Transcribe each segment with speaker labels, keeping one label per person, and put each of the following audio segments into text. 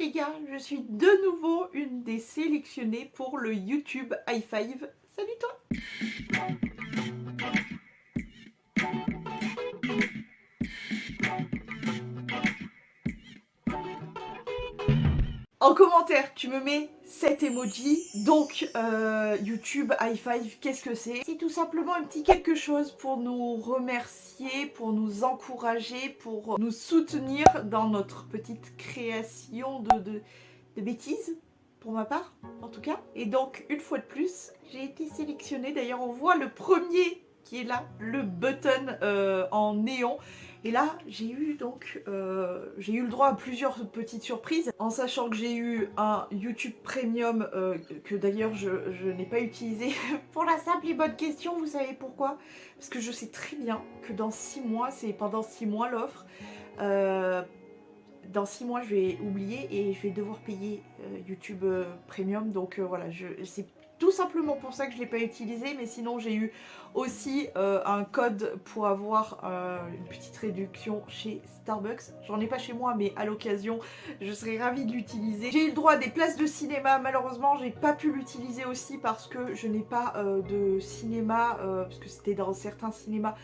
Speaker 1: les gars, je suis de nouveau une des sélectionnées pour le YouTube High Five. Salut toi! En commentaire, tu me mets cet emoji. Donc, YouTube High Five, qu'est-ce que c'est? C'est tout simplement un petit quelque chose pour nous remercier, pour nous encourager, pour nous soutenir dans notre petite création de bêtises, pour ma part, en tout cas. Et donc, une fois de plus, j'ai été sélectionnée. D'ailleurs, on voit le premier qui est là, le button en néon. Et là, j'ai eu le droit à plusieurs petites surprises, en sachant que j'ai eu un YouTube Premium que d'ailleurs je n'ai pas utilisé pour la simple et bonne question, vous savez pourquoi? Parce que je sais très bien que dans 6 mois, c'est pendant 6 mois l'offre, dans 6 mois je vais oublier et je vais devoir payer YouTube Premium, donc voilà, c'est tout simplement pour ça que je ne l'ai pas utilisé, mais sinon j'ai eu aussi un code pour avoir une petite réduction chez Starbucks. J'en ai pas chez moi, mais à l'occasion, je serais ravie de l'utiliser. J'ai eu le droit à des places de cinéma, malheureusement, j'ai pas pu l'utiliser aussi parce que je n'ai pas de cinéma, parce que c'était dans certains cinémas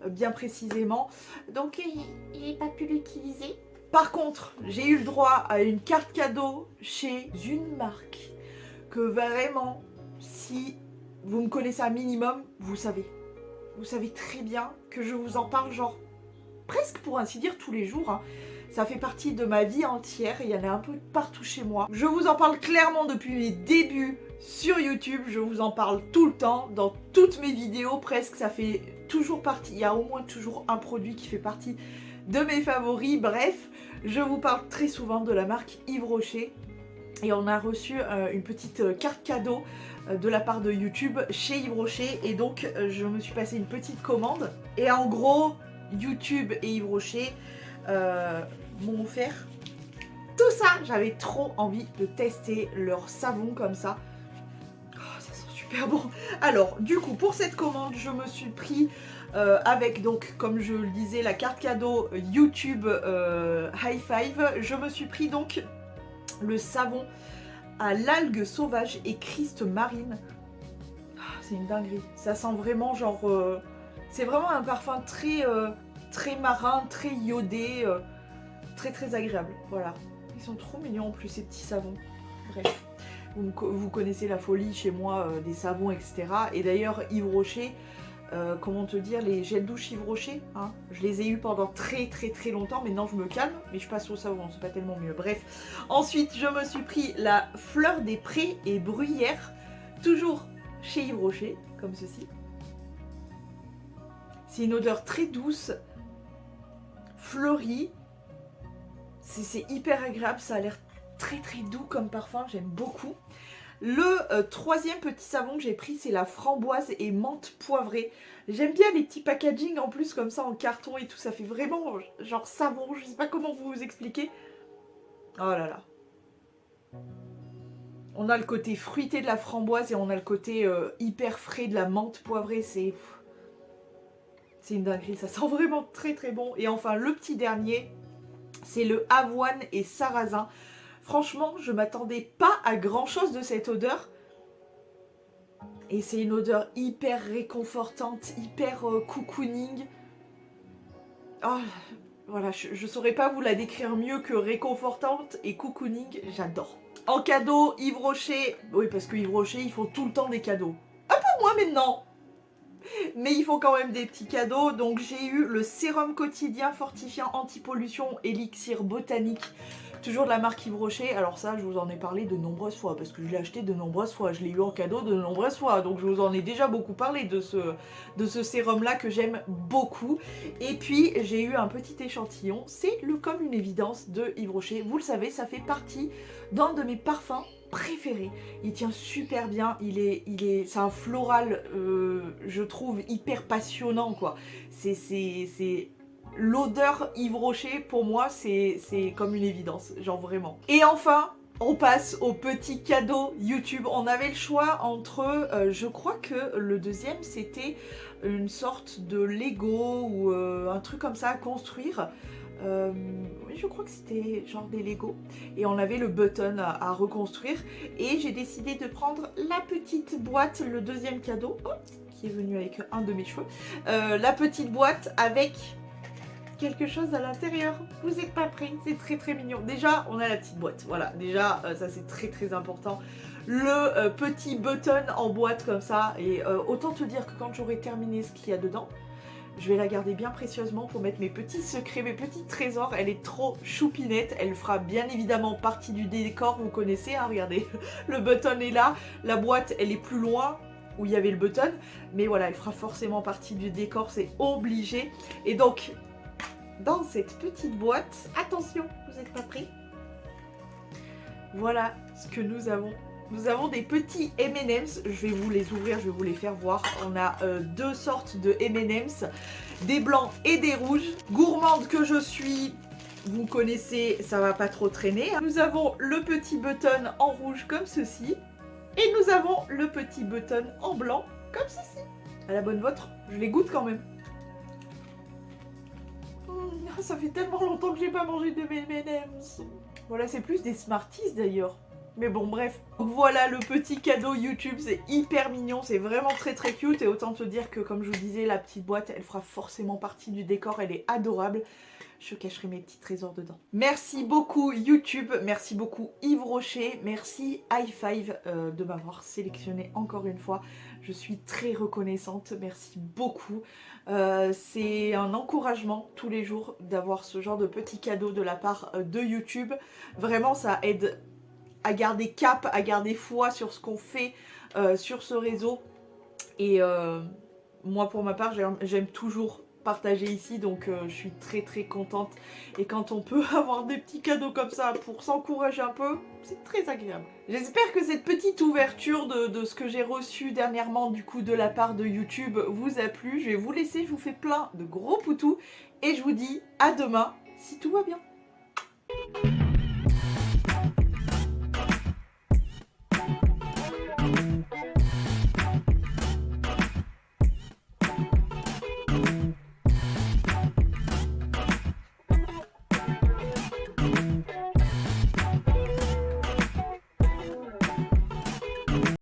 Speaker 1: bien précisément. Donc j'ai pas pu l'utiliser. Par contre, j'ai eu le droit à une carte cadeau chez une marque que vraiment, si vous me connaissez un minimum, vous savez. Vous savez très bien que je vous en parle genre presque pour ainsi dire tous les jours. Hein. Ça fait partie de ma vie entière, il y en a un peu partout chez moi. Je vous en parle clairement depuis mes débuts sur YouTube, je vous en parle tout le temps, dans toutes mes vidéos presque, ça fait toujours partie, il y a au moins toujours un produit qui fait partie de mes favoris. Bref, je vous parle très souvent de la marque Yves Rocher. Et on a reçu une petite carte cadeau de la part de YouTube chez Yves Rocher. Et donc je me suis passé une petite commande. Et en gros, YouTube et Yves Rocher m'ont offert tout ça. J'avais trop envie de tester leur savon comme ça. Oh, ça sent super bon. Alors, du coup, pour cette commande, je me suis pris avec, donc, comme je le disais, la carte cadeau YouTube High Five. Je me suis pris donc le savon à l'algue sauvage et Christ marine. Ah, c'est une dinguerie. Ça sent vraiment genre... c'est vraiment un parfum très marin, très iodé, très agréable. Voilà. Ils sont trop mignons en plus ces petits savons. Bref. Vous connaissez la folie chez moi des savons, etc. Et d'ailleurs, Yves Rocher... comment te dire, les gels douche Yves Rocher, hein, je les ai eus pendant très longtemps. Maintenant je me calme, mais je passe au savon, c'est pas tellement mieux. Bref, ensuite je me suis pris la fleur des prés et bruyère, toujours chez Yves Rocher, comme ceci. C'est une odeur très douce, fleurie, c'est hyper agréable, ça a l'air très doux comme parfum, j'aime beaucoup. Le troisième petit savon que j'ai pris, c'est la framboise et menthe poivrée. J'aime bien les petits packaging en plus comme ça en carton et tout, ça fait vraiment genre savon, je sais pas comment vous expliquer. Oh là là. On a le côté fruité de la framboise et on a le côté hyper frais de la menthe poivrée, c'est une dinguerie, ça sent vraiment très bon. Et enfin le petit dernier, c'est le avoine et sarrasin. Franchement, je m'attendais pas à grand chose de cette odeur. Et c'est une odeur hyper réconfortante, hyper cocooning. Oh, voilà, je saurais pas vous la décrire mieux que réconfortante et cocooning, j'adore. En cadeau, Yves Rocher. Oui, parce que Yves Rocher, ils font tout le temps des cadeaux. Un peu moins maintenant. Mais ils font quand même des petits cadeaux. Donc j'ai eu le sérum quotidien fortifiant anti-pollution élixir botanique. Toujours de la marque Yves Rocher. Alors ça, je vous en ai parlé de nombreuses fois parce que je l'ai acheté de nombreuses fois. Je l'ai eu en cadeau de nombreuses fois. Donc je vous en ai déjà beaucoup parlé de ce sérum-là que j'aime beaucoup. Et puis, j'ai eu un petit échantillon. C'est le Comme une évidence de Yves Rocher. Vous le savez, ça fait partie d'un de mes parfums préféré. Il tient super bien, c'est un floral, je trouve hyper passionnant quoi. C'est l'odeur Yves Rocher pour moi, c'est comme une évidence, genre vraiment. Et enfin, on passe au petit cadeau YouTube. On avait le choix entre, je crois que le deuxième c'était une sorte de Lego ou un truc comme ça à construire. Oui, je crois que c'était genre des Lego. Et on avait le button à reconstruire. Et j'ai décidé de prendre la petite boîte, le deuxième cadeau, qui est venu avec un de mes cheveux. La petite boîte avec quelque chose à l'intérieur. Vous n'êtes pas prêts, c'est très très mignon. Déjà, on a la petite boîte. Voilà, déjà, ça c'est très très important. Le petit button en boîte comme ça. Et autant te dire que quand j'aurai terminé ce qu'il y a dedans, je vais la garder bien précieusement pour mettre mes petits secrets, mes petits trésors. Elle est trop choupinette. Elle fera bien évidemment partie du décor. Vous connaissez, hein, regardez. Le button est là. La boîte, elle est plus loin où il y avait le button. Mais voilà, elle fera forcément partie du décor. C'est obligé. Et donc, dans cette petite boîte, attention, vous n'êtes pas prêts? Voilà ce que nous avons. Nous avons des petits M&M's, je vais vous les ouvrir, je vais vous les faire voir. On a deux sortes de M&M's, des blancs et des rouges. Gourmande que je suis, vous connaissez, ça va pas trop traîner. Nous avons le petit button en rouge comme ceci. Et nous avons le petit button en blanc comme ceci. À la bonne vôtre, je les goûte quand même. Ça fait tellement longtemps que j'ai pas mangé de M&M's. Voilà, c'est plus des Smarties d'ailleurs. Mais bon, bref. Voilà le petit cadeau YouTube, c'est hyper mignon, c'est vraiment très très cute. Et autant te dire que, comme je vous disais, la petite boîte, elle fera forcément partie du décor, elle est adorable. Je cacherai mes petits trésors dedans. Merci beaucoup YouTube, merci beaucoup Yves Rocher, merci High Five de m'avoir sélectionné encore une fois. Je suis très reconnaissante, merci beaucoup. C'est un encouragement tous les jours d'avoir ce genre de petits cadeaux de la part de YouTube. Vraiment, ça aide à garder cap, à garder foi sur ce qu'on fait sur ce réseau. Et moi, pour ma part, j'aime toujours partager ici, donc je suis très très contente. Et quand on peut avoir des petits cadeaux comme ça pour s'encourager un peu, c'est très agréable. J'espère que cette petite ouverture de ce que j'ai reçu dernièrement du coup de la part de YouTube vous a plu. Je vais vous laisser, je vous fais plein de gros poutous et je vous dis à demain si tout va bien.